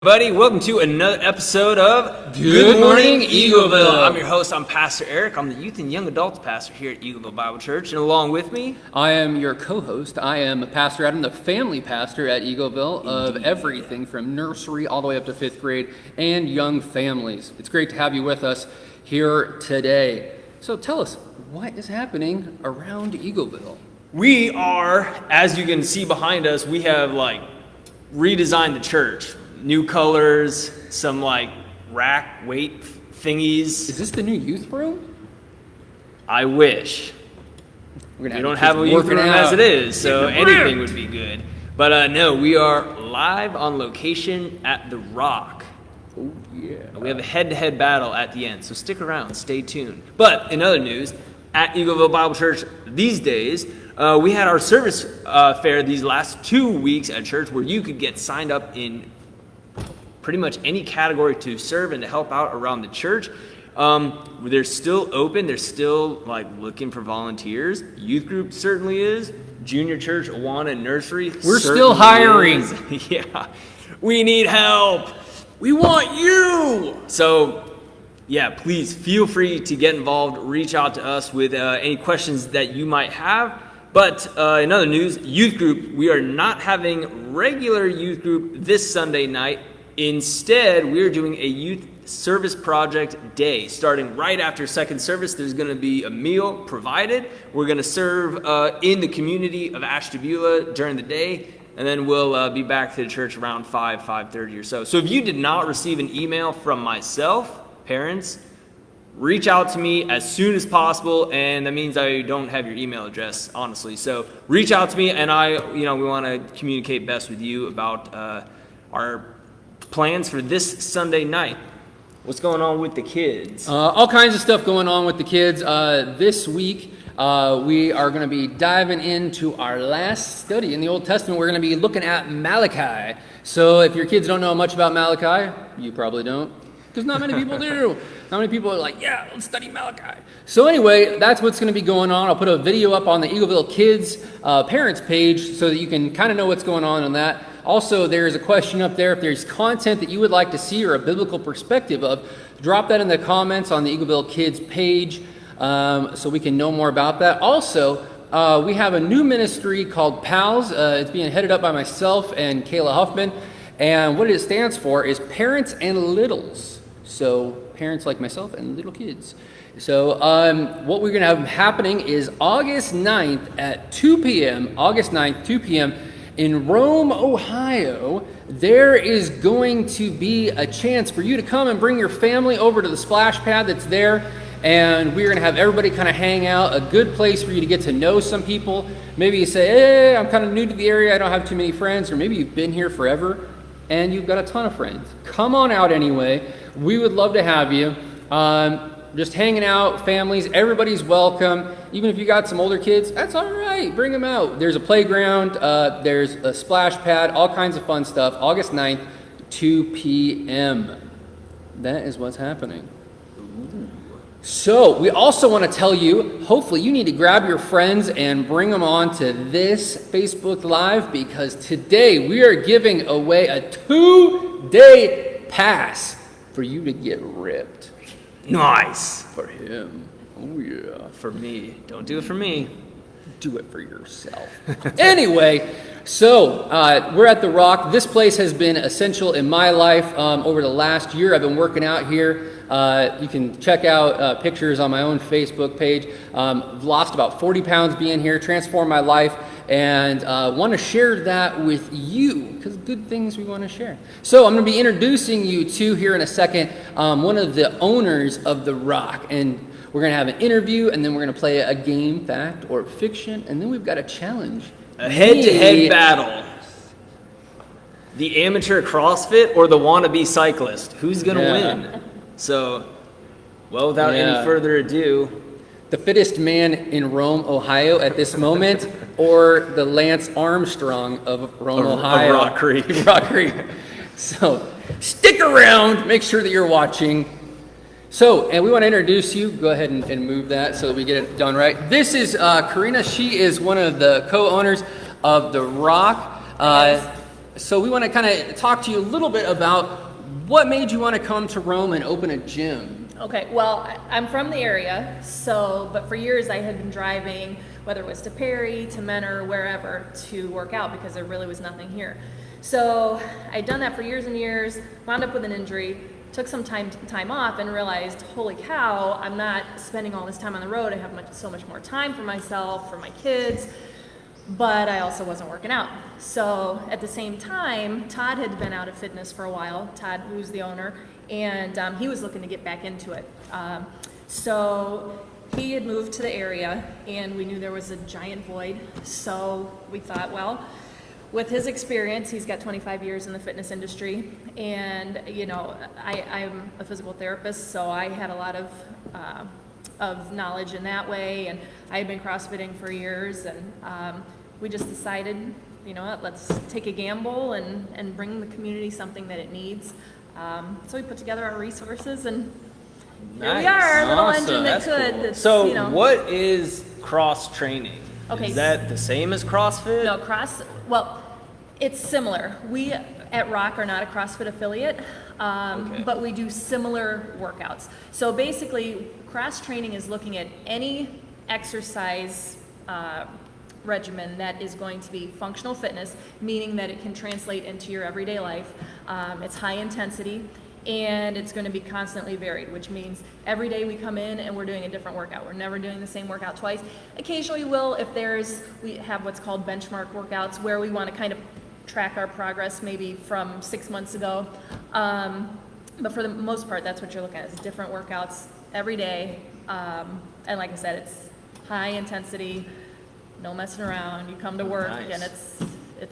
Buddy, welcome to another episode of Good Morning Eagleville. I'm your host, I'm Pastor Eric. I'm the youth and young adults pastor here at Eagleville Bible Church, and along with me, I am your co-host. I am Pastor Adam, the family pastor at Eagleville of everything from nursery all the way up to 5th grade and young families. It's great to have you with us here today. So tell us, what is happening around Eagleville? we are, as you can see behind us, we have redesigned the church. New colors, some rack weight thingies. Is this the new youth room? I wish. We don't have a youth room as it is, so anything would be good. But no, we are live on location at the ROC. Oh yeah. We have a head-to-head battle at the end, so stick around, stay tuned. But in other news, at Eagleville Bible Church these days, we had our service fair these last 2 weeks at church where you could get signed up in pretty much any category to serve and to help out around the church. They're still open. They're still looking for volunteers. Youth group certainly is. Junior church, Awana Nursery. We're still hiring. Yeah, we need help. We want you. So, yeah, please feel free to get involved. Reach out to us with any questions that you might have. But in other news, youth group, we are not having regular youth group this Sunday night. Instead, we're doing a youth service project day. Starting right after second service, there's going to be a meal provided. We're going to serve in the community of Ashtabula during the day, and then we'll be back to the church around 5:30 or so. So if you did not receive an email from myself, parents, reach out to me as soon as possible, and that means I don't have your email address, honestly. So reach out to me, and we want to communicate best with you about our plans for this Sunday night. What's going on with the kids? All kinds of stuff going on with the kids. This week, we are going to be diving into our last study in the Old Testament. We're going to be looking at Malachi. So if your kids don't know much about Malachi, you probably don't, because not many people do. Not many people are like, yeah, let's study Malachi. So anyway, that's what's going to be going on. I'll put a video up on the Eagleville Kids parents page so that you can kind of know what's going on that. Also, there's a question up there. If there's content that you would like to see or a biblical perspective of, drop that in the comments on the Eagleville Kids page so we can know more about that. Also, we have a new ministry called PALS. It's being headed up by myself and Kayla Huffman. And what it stands for is Parents and Littles. So parents like myself and little kids. So what we're going to have happening is August 9th at 2 p.m., August 9th, 2 p.m., in Rome, Ohio. There is going to be a chance for you to come and bring your family over to the splash pad that's there, and we're going to have everybody kind of hang out, a good place for you to get to know some people. Maybe you say, hey, I'm kind of new to the area, I don't have too many friends, or maybe you've been here forever, and you've got a ton of friends. Come on out anyway. We would love to have you. Just hanging out, families, everybody's welcome. Even if you got some older kids, that's all right, bring them out. There's a playground, there's a splash pad, all kinds of fun stuff. August 9th, 2 p.m. That is what's happening. So we also want to tell you, hopefully you need to grab your friends and bring them on to this Facebook Live, because today we are giving away a 2-day pass for you to get ripped. Nice. For him. Oh, yeah. For me. Don't do it for me. Do it for yourself. Anyway, so we're at the ROC. This place has been essential in my life over the last year. I've been working out here. You can check out pictures on my own Facebook page. I've lost about 40 pounds being here, transformed my life, and want to share that with you, because good things we want to share. So I'm going to be introducing you to, here in a second, one of the owners of the ROC, and we're going to have an interview, and then we're going to play a game, fact or fiction, and then we've got a challenge. A head-to-head battle. The amateur CrossFit or the wannabe cyclist? Who's going to win? So, well, without any further ado, the fittest man in Rome, Ohio at this moment, or the Lance Armstrong of Rome, Ohio. Rock Creek. Rock Creek. So, stick around. Make sure that you're watching. So, and we want to introduce you. Go ahead and move that so that we get it done right. This is Karina. She is one of the co-owners of the ROC. So we want to kind of talk to you a little bit about what made you want to come to Rome and open a gym. Okay, well, I'm from the area, but for years I had been driving, whether it was to Perry, to Menor, wherever, to work out because there really was nothing here. So I'd done that for years and years, wound up with an injury, took some time off and realized, holy cow, I'm not spending all this time on the road. I have so much more time for myself, for my kids, but I also wasn't working out. So at the same time, Todd had been out of fitness for a while, Todd, who's the owner, and he was looking to get back into it. So he had moved to the area and we knew there was a giant void. So we thought, well, with his experience, he's got 25 years in the fitness industry, and I'm a physical therapist, so I had a lot of knowledge in that way, and I had been CrossFitting for years, and we just decided, let's take a gamble and bring the community something that it needs. So we put together our resources, and here we are, a little engine that could. Cool. So what is cross training? Okay. Is that the same as CrossFit? No, well, it's similar. We at ROC are not a CrossFit affiliate, but we do similar workouts. So basically, cross training is looking at any exercise regimen that is going to be functional fitness, meaning that it can translate into your everyday life. It's high intensity, and it's going to be constantly varied, which means every day we come in and we're doing a different workout. We're never doing the same workout twice. Occasionally we'll, we have what's called benchmark workouts where we want to kind of track our progress maybe from 6 months ago. But for the most part, that's what you're looking at, is different workouts every day. And like I said, it's high intensity, no messing around. You come to work and it's a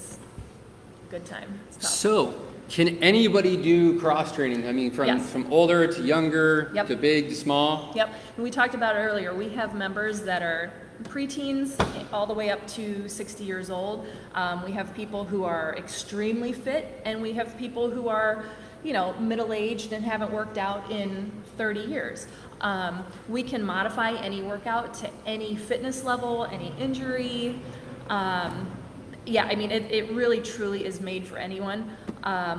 good time. It's tough. So, can anybody do cross training? I mean, from older to younger, to big to small? Yep. And we talked about it earlier. We have members that are preteens all the way up to 60 years old. We have people who are extremely fit, and we have people who are, middle-aged and haven't worked out in 30 years. We can modify any workout to any fitness level, any injury. It really truly is made for anyone.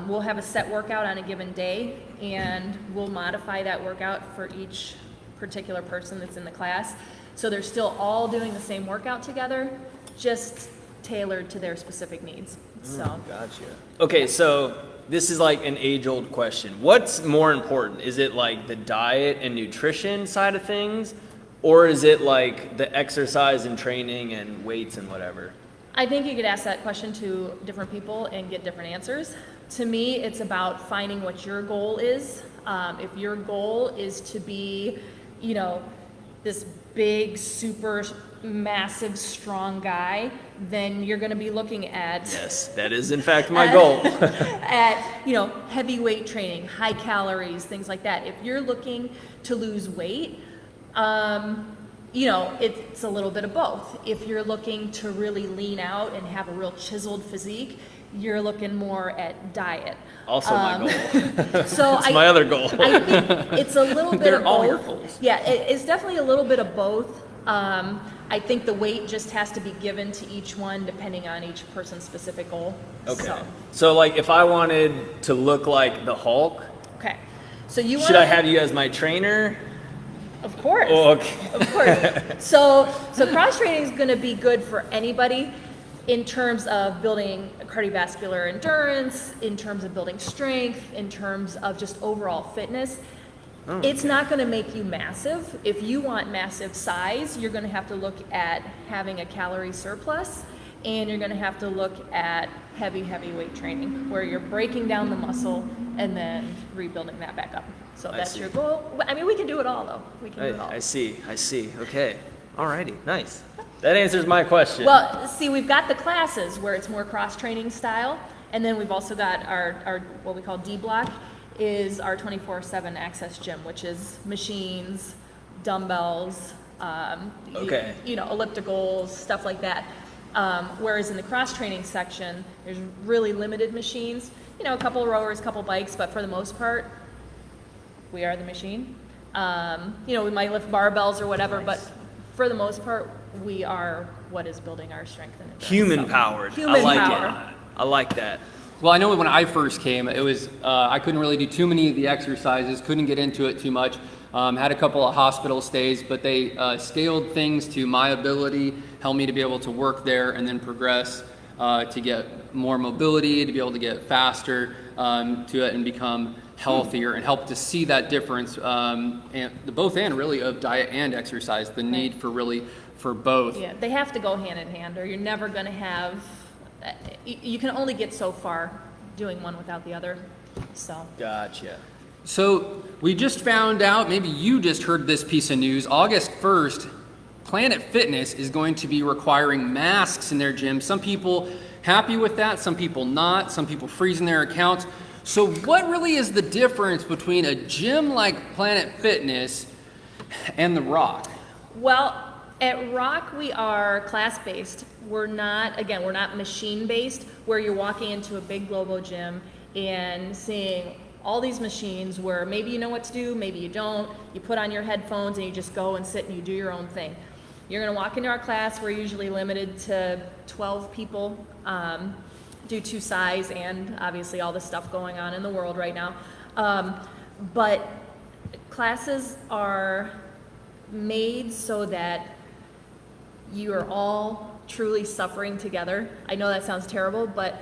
We'll have a set workout on a given day, and we'll modify that workout for each particular person that's in the class. So they're still all doing the same workout together, just tailored to their specific needs. Gotcha. Okay, so this is like an age-old question. What's more important? Is it like the diet and nutrition side of things, or is it like the exercise and training and weights and whatever? I think you could ask that question to different people and get different answers. To me, it's about finding what your goal is. If your goal is to be, this big, super massive, strong guy, then you're going to be looking at... Yes, that is in fact my goal. at, heavyweight training, high calories, things like that. If you're looking to lose weight, it's a little bit of both. If you're looking to really lean out and have a real chiseled physique, you're looking more at diet. Also my goal. So it's my other goal. I think it's a little bit They're of all both. your goals. Yeah, it's definitely a little bit of both. I think the weight just has to be given to each one depending on each person's specific goal. Okay. So like if I wanted to look like the Hulk, okay. So should I have you as my trainer? Of course. Oh, okay. Of course. So cross training is going to be good for anybody in terms of building cardiovascular endurance, in terms of building strength, in terms of just overall fitness. It's not going to make you massive. If you want massive size, you're going to have to look at having a calorie surplus, and you're going to have to look at heavy weight training where you're breaking down the muscle and then rebuilding that back up. So that's your goal. I mean, we can do it all, though. We can do it all. I see. Okay. Alrighty. Nice. That answers my question. Well, see, we've got the classes where it's more cross-training style, and then we've also got our what we call D block, is our 24/7 access gym, which is machines, dumbbells, ellipticals, stuff like that. Whereas in the cross-training section, there's really limited machines. A couple of rowers, a couple of bikes, but for the most part, we are the machine. We might lift barbells or whatever, but for the most part, we are what is building our strength and endurance. Human powered. Human I like power. it. I like that. Well, I know when I first came, it was I couldn't really do too many of the exercises, couldn't get into it too much. Had a couple of hospital stays, but they scaled things to my ability, helped me to be able to work there and then progress to get more mobility, to be able to get faster to it and become healthier, and help to see that difference, and the both and really of diet and exercise, the need for really for both. Yeah, they have to go hand in hand, or you're never going to have. You can only get so far doing one without the other. So. Gotcha. So we just found out, maybe you just heard this piece of news, August 1st, Planet Fitness is going to be requiring masks in their gym. Some people happy with that, some people not, some people freezing their accounts. So what really is the difference between a gym like Planet Fitness and the ROC? Well, at ROC, we are class-based. We're not machine-based, where you're walking into a big global gym and seeing all these machines where maybe you know what to do, maybe you don't. You put on your headphones and you just go and sit and you do your own thing. You're gonna walk into our class. We're usually limited to 12 people due to size and obviously all the stuff going on in the world right now. But classes are made so that you are all truly suffering together. I know that sounds terrible, but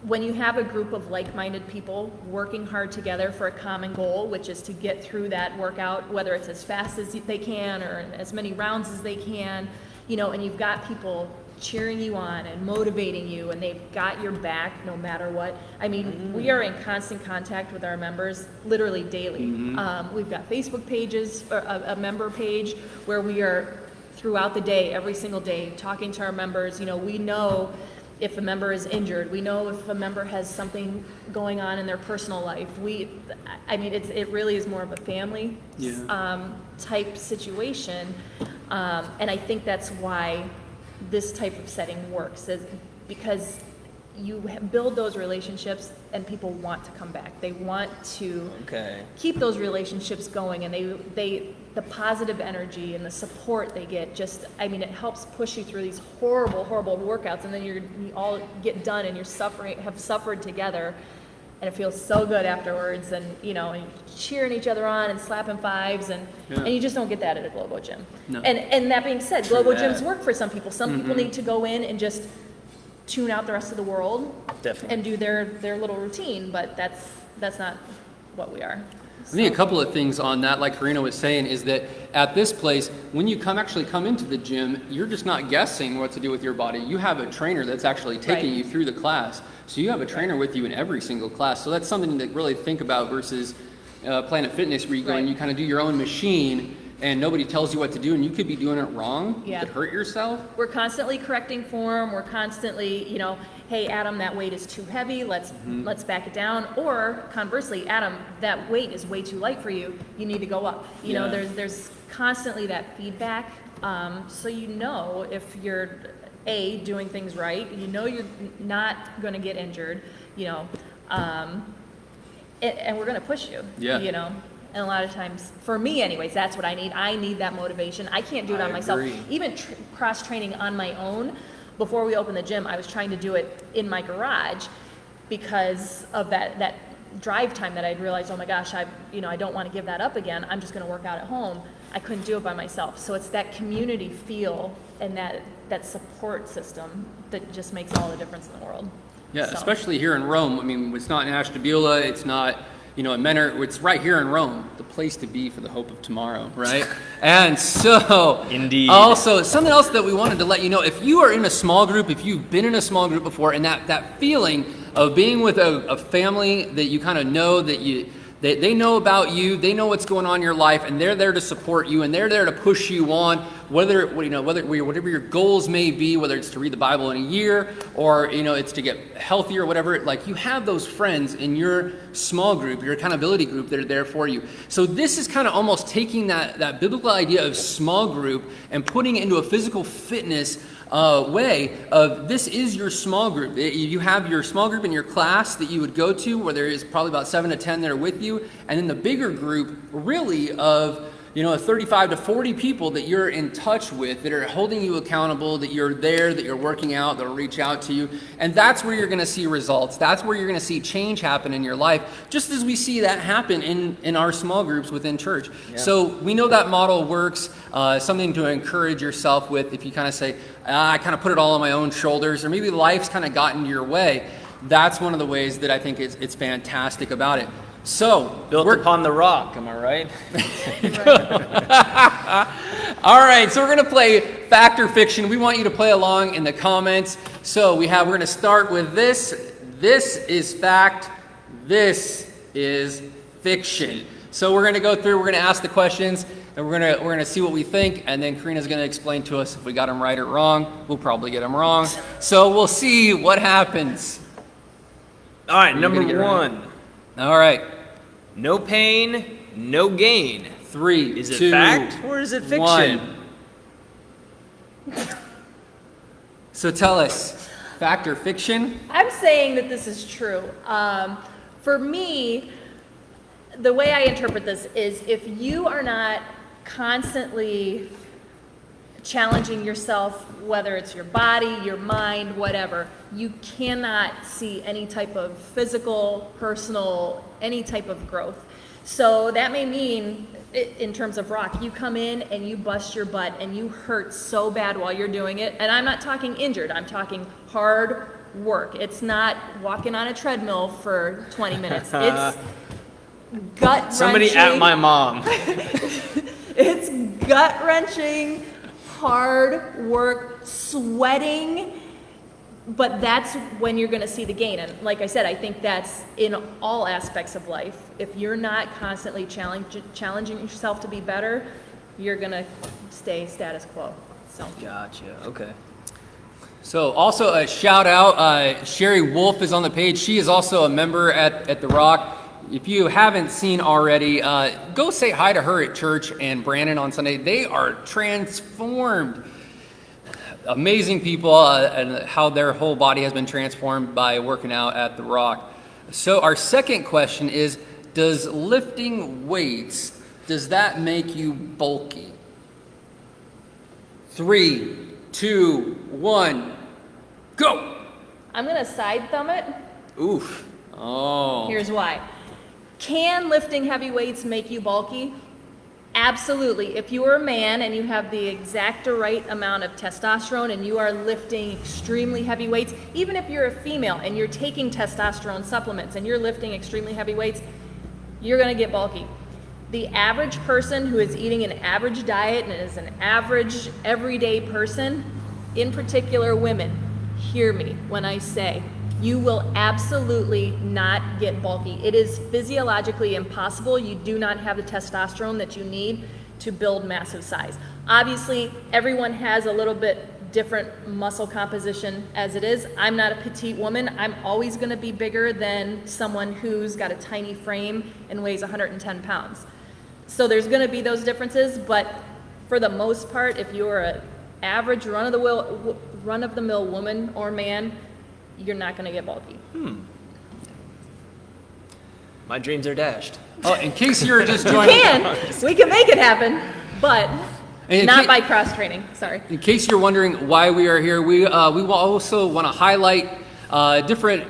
when you have a group of like-minded people working hard together for a common goal, which is to get through that workout, whether it's as fast as they can or as many rounds as they can, and you've got people cheering you on and motivating you, and they've got your back no matter what. I mean, we are in constant contact with our members literally daily. We've got Facebook pages, or a member page where we are throughout the day, every single day, talking to our members. We know if a member is injured. We know if a member has something going on in their personal life. It really is more of a family type situation, and I think that's why this type of setting works, is because you build those relationships and people want to come back. They want to keep those relationships going, and the positive energy and the support they get it helps push you through these horrible workouts, and then you all get done and have suffered together, and it feels so good afterwards, and and cheering each other on and slapping fives, and you just don't get that at a Globo gym. No. And that being said, Globo gyms work for some people. Some people need to go in and just tune out the rest of the world. Definitely. And do their little routine, but that's not what we are. I think a couple of things on that, like Karina was saying, is that at this place, when you come into the gym, you're just not guessing what to do with your body. You have a trainer that's actually taking you through the class. So you have a trainer with you in every single class. So that's something to really think about versus Planet Fitness, where you go and you kind of do your own machine and nobody tells you what to do, and you could be doing it wrong. You could hurt yourself. We're constantly correcting form. We're constantly, hey, Adam, that weight is too heavy. Let's back it down. Or conversely, Adam, that weight is way too light for you. You need to go up. There's constantly that feedback. So if you're doing things right, you're not going to get injured. And we're going to push you. And a lot of times, for me anyways, that's what I need. I need that motivation. I can't do it on myself. Even cross-training on my own, before we opened the gym, I was trying to do it in my garage because of that drive time that I'd realized, oh my gosh, I don't want to give that up again. I'm just going to work out at home. I couldn't do it by myself. So it's that community feel and that support system that just makes all the difference in the world. Yeah, especially here in Rome. I mean, it's not in Ashtabula, it's not in Menor, it's right here in Rome, the place to be for the hope of tomorrow, right? And so, indeed. Also, something else that we wanted to let you know, if you are in a small group, if you've been in a small group before, and that feeling of being with a family that you kind of know that they know about you, they know what's going on in your life, and they're there to support you, and they're there to push you on, whatever your goals may be, whether it's to read the Bible in a year, or it's to get healthier or whatever. Like, you have those friends in your small group, your accountability group, that are there for you. So this is kind of almost taking that biblical idea of small group and putting it into a physical fitness way of, this is your small group. You have your small group in your class that you would go to, where there is probably about 7 to 10 that are with you, and then the bigger group really of 35 to 40 people that you're in touch with, that are holding you accountable, that you're there, that you're working out, that'll reach out to you. And that's where you're going to see results. That's where you're going to see change happen in your life, just as we see that happen in our small groups within church. Yeah. So we know that model works, something to encourage yourself with if you kind of say, I kind of put it all on my own shoulders, or maybe life's kind of gotten your way. That's one of the ways that I think it's fantastic about it. So, built upon the rock, am I right? All right, so we're going to play Fact or Fiction. We want you to play along in the comments. So we're going to start with this. This is fact. This is fiction. So we're going to go through, we're going to ask the questions, and we're going to see what we think, and then Karina's going to explain to us if we got them right or wrong. We'll probably get them wrong. So we'll see what happens. All right, number one. All right. No pain, no gain. 3, Is it 2, fact or is it fiction? 1. So tell us, fact or fiction? I'm saying that this is true. For me, the way I interpret this is if you are not constantly challenging yourself, whether it's your body, your mind, whatever, you cannot see any type of physical, personal, any type of growth. So that may mean, in terms of ROC, you come in and you bust your butt and you hurt so bad while you're doing it. And I'm not talking injured, I'm talking hard work. It's not walking on a treadmill for 20 minutes. It's gut-wrenching. Somebody at my mom. It's gut-wrenching, hard work, sweating, but that's when you're going to see the gain. And like I said, I think that's in all aspects of life. If you're not constantly challenging yourself to be better, you're going to stay status quo. So. Gotcha. Okay. So also a shout out, Sherry Wolf is on the page. She is also a member at the ROC. If you haven't seen already, go say hi to her at church and Brandon on Sunday. They are transformed. Amazing people, and how their whole body has been transformed by working out at the ROC. So our second question is, does lifting weights, does that make you bulky? 3, 2, 1, go! I'm going to side thumb it. Oof. Oh. Here's why. Can lifting heavy weights make you bulky? Absolutely. If you are a man and you have the exact right amount of testosterone and you are lifting extremely heavy weights, even if you're a female and you're taking testosterone supplements and you're lifting extremely heavy weights, you're going to get bulky. The average person who is eating an average diet and is an average everyday person, in particular women, hear me when I say you will absolutely not get bulky. It is physiologically impossible. You do not have the testosterone that you need to build massive size. Obviously, everyone has a little bit different muscle composition as it is. I'm not a petite woman. I'm always going to be bigger than someone who's got a tiny frame and weighs 110 pounds. So there's going to be those differences, but for the most part, if you're an average run-of-the-mill woman or man, you're not going to get bulky. My dreams are dashed. Oh, in case you're just joining. We can make it happen, but not by cross training. Sorry. In case you're wondering why we are here, we will also want to highlight different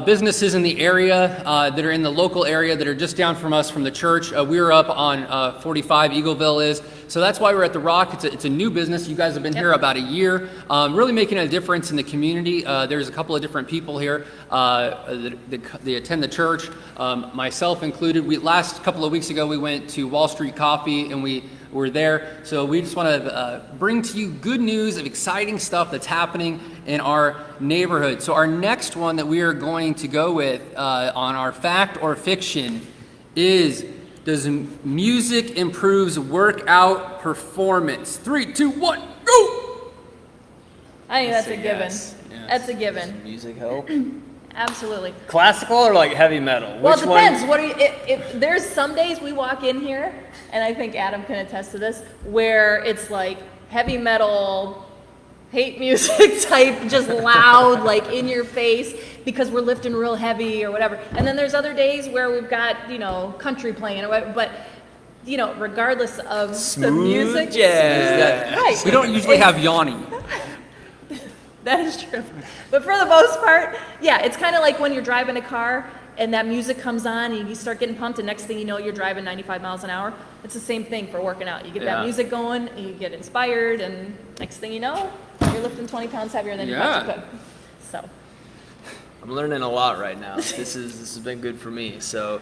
businesses in the area that are in the local area that are just down from us from the church. We're up on 45, Eagleville is. So that's why we're at the ROC. It's a new business. You guys have been here about a year, really making a difference in the community. There's a couple of different people here that attend the church, myself included. Last couple of weeks ago, we went to Wall Street Coffee and we were there. So we just want to bring to you good news of exciting stuff that's happening in our neighborhood. So our next one that we are going to go with on our fact or fiction is, does music improves workout performance? 3, 2, 1, go! I think that's a given. Yes. That's a given. Does music help? Absolutely. Classical or like heavy metal? Well, Which it depends. one? What do you, if there's some days we walk in here, and I think Adam can attest to this, where it's like heavy metal, hate music type, just loud, like in your face, because we're lifting real heavy or whatever. And then there's other days where we've got, country playing or whatever. But regardless of the Smooth music. jazz. Right. We don't usually have Yanni. That is true. But for the most part, yeah, it's kind of like when you're driving a car and that music comes on and you start getting pumped and next thing you know, you're driving 95 miles an hour. It's the same thing for working out. You get that music going and you get inspired and next thing you know, you're lifting 20 pounds heavier than you thought you could. So. I'm learning a lot right now. This has been good for me. So,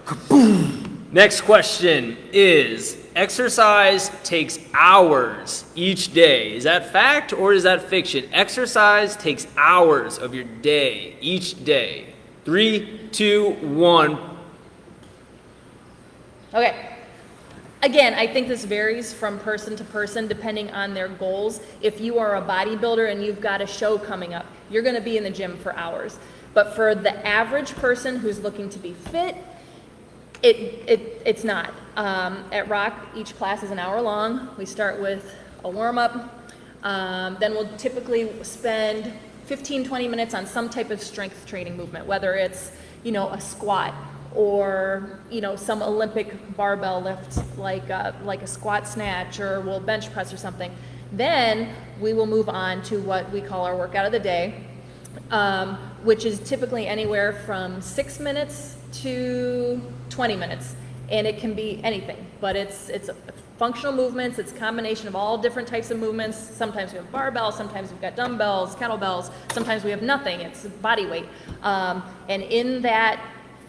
next question is: exercise takes hours each day. Is that fact or is that fiction? Exercise takes hours of your day each day. 3, 2, 1. Okay. Again, I think this varies from person to person depending on their goals. If you are a bodybuilder and you've got a show coming up, you're going to be in the gym for hours. But for the average person who's looking to be fit, it's not. At ROC, each class is an hour long. We start with a warm-up. Then we'll typically spend 15-20 minutes on some type of strength training movement, whether it's a squat or some Olympic barbell lift like a squat snatch, or we'll bench press or something. Then we will move on to what we call our workout of the day, which is typically anywhere from 6 minutes to 20 minutes. And it can be anything, but it's functional movements. It's a combination of all different types of movements. Sometimes we have barbells, sometimes we've got dumbbells, kettlebells, sometimes we have nothing. It's body weight. And in that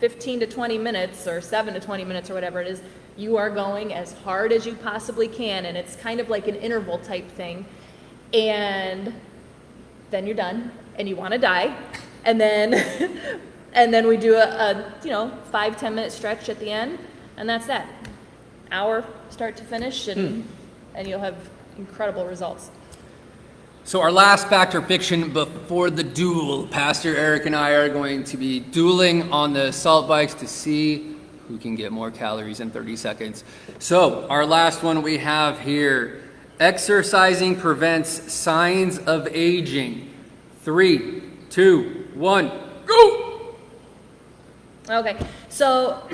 15 to 20 minutes or 7 to 20 minutes or whatever it is, you are going as hard as you possibly can. And it's kind of like an interval type thing. And then you're done and you want to die. And then we do a 5-10 minute stretch at the end, and that's that. Hour start to finish, and you'll have incredible results. So our last fact or fiction before the duel, Pastor Eric and I are going to be dueling on the assault bikes to see who can get more calories in 30 seconds. So our last one we have here: exercising prevents signs of aging. 3, 2, 1, go! Okay, so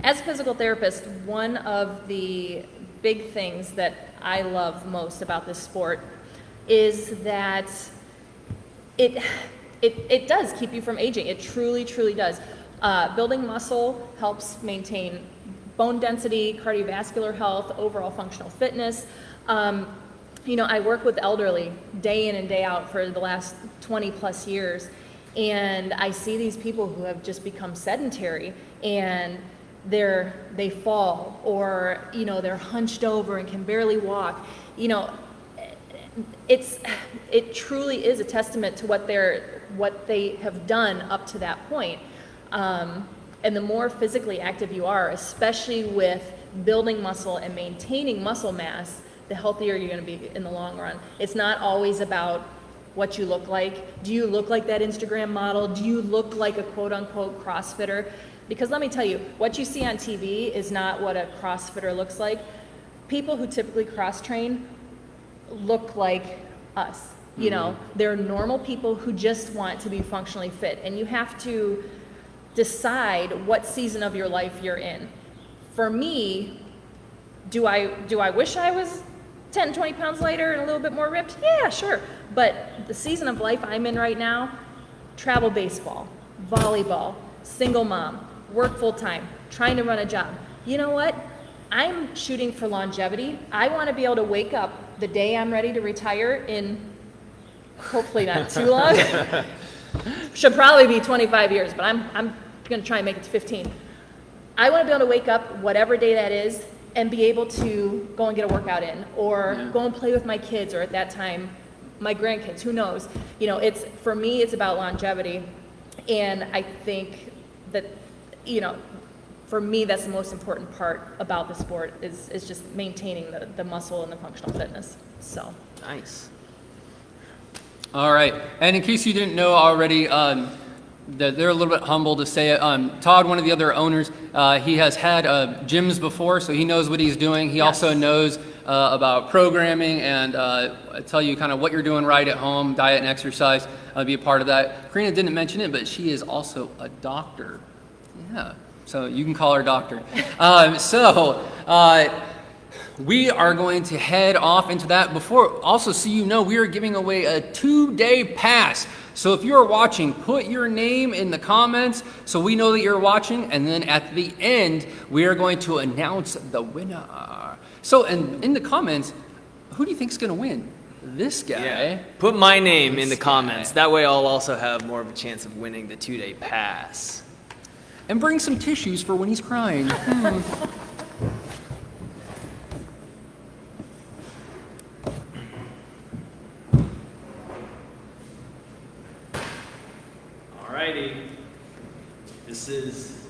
as a physical therapist, one of the big things that I love most about this sport is that it does keep you from aging. It truly, truly does. Building muscle helps maintain bone density, cardiovascular health, overall functional fitness. I work with elderly day in and day out for the last 20 plus years, and I see these people who have just become sedentary, and they fall, or they're hunched over and can barely walk. It truly is a testament to what they have done up to that point. And the more physically active you are, especially with building muscle and maintaining muscle mass, the healthier you're going to be in the long run. It's not always about what you look like. Do you look like that Instagram model? Do you look like a quote-unquote CrossFitter? Because let me tell you, what you see on TV is not what a CrossFitter looks like. People who typically cross-train look like us. They're normal people who just want to be functionally fit. And you have to decide what season of your life you're in. For me, do I wish I was 10, 20 pounds lighter and a little bit more ripped? Yeah, sure. But the season of life I'm in right now, travel baseball, volleyball, single mom, work full time, trying to run a job. You know what? I'm shooting for longevity. I want to be able to wake up the day I'm ready to retire in hopefully not too long. Should probably be 25 years, but I'm going to try and make it to 15. I want to be able to wake up whatever day that is and be able to go and get a workout in, or go and play with my kids, or at that time, my grandkids, who knows? For me, it's about longevity. And I think that, for me, that's the most important part about the sport is just maintaining the muscle and the functional fitness. So. Nice. All right. And in case you didn't know already, they're a little bit humble to say it. Todd, one of the other owners, he has had gyms before, so he knows what he's doing. He also knows about programming and tell you kind of what you're doing right at home, diet and exercise, be a part of that. Karina didn't mention it, but she is also a doctor. Yeah, so you can call her doctor. we are going to head off into that. Before, also so you know, we are giving away a 2-day pass. So if you're watching, put your name in the comments so we know that you're watching, and then at the end, we are going to announce the winner. So, and in the comments, who do you think is going to win? This guy. Yeah. Put my name in the comments. That way I'll also have more of a chance of winning the 2-day pass. And bring some tissues for when he's crying. Alrighty. This is...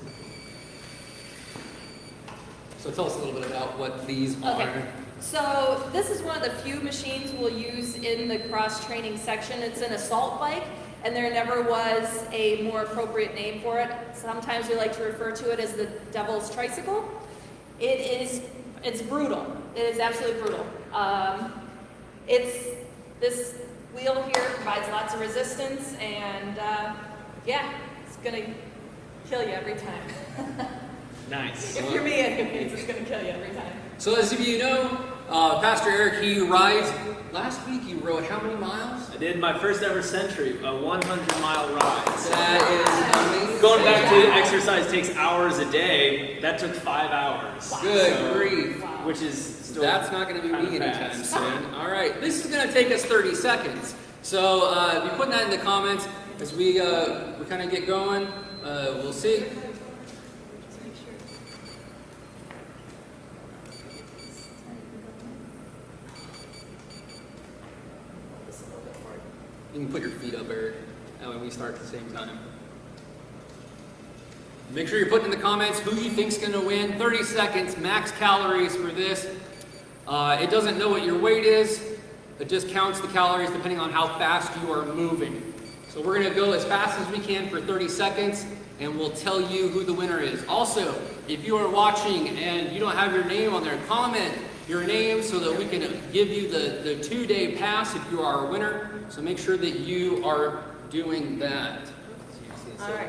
So tell us a little bit about what these are. Okay. So this is one of the few machines we'll use in the cross-training section. It's an assault bike, and there never was a more appropriate name for it. Sometimes we like to refer to it as the devil's tricycle. It's brutal. It is absolutely brutal. This wheel here provides lots of resistance, and yeah, it's gonna kill you every time. nice. If you're me, anyways, it's gonna kill you every time. So as of you know, Pastor Eric, he rides, last week he rode how many miles? I did my first ever century, a 100-mile ride. That is amazing. Going back to exercise takes hours a day, that took 5 hours. Good grief. Which is still That's not going to be me anytime soon. All right, this is going to take us 30 seconds. So be putting that in the comments as we kind of get going. We'll see. You can put your feet up, Eric. That way we start at the same time. Make sure you're putting in the comments who you think's going to win. 30 seconds, max calories for this. It doesn't know what your weight is. It just counts the calories depending on how fast you are moving. So we're going to go as fast as we can for 30 seconds, and we'll tell you who the winner is. Also, if you are watching and you don't have your name on there, comment your name so that we can give you the 2-day pass if you are a winner. So make sure that you are doing that. All right.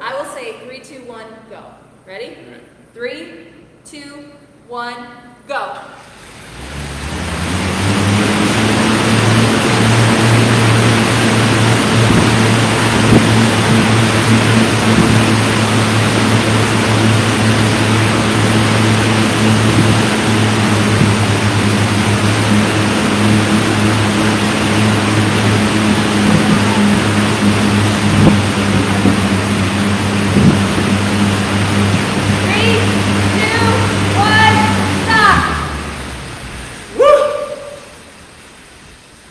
I will say 3, 2, 1, go. Ready? All right. 3, 2, 1, go.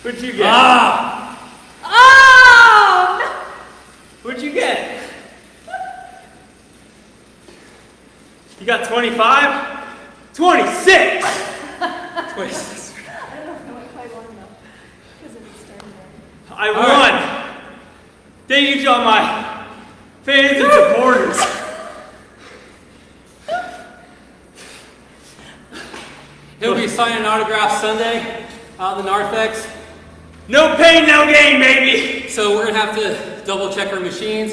What'd you get? Oh! No. What'd you get? You got 25? 26! 26. I don't know quite long enough because it's starting there. I won! Thank you to all my fans and supporters. He'll be signing autographs Sunday out in the narthex. No pain, no gain, baby! So we're going to have to double check our machines,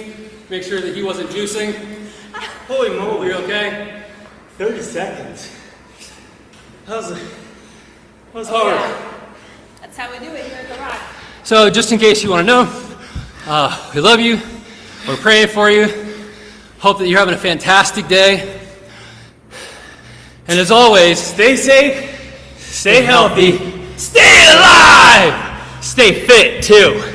make sure that he wasn't juicing. Holy moly. You okay? 30 seconds. That was hard. Yeah. That's how we do it here at the ROC. So just in case you want to know, we love you. We're praying for you. Hope that you're having a fantastic day. And as always, Stay safe, stay healthy, stay alive, stay fit too.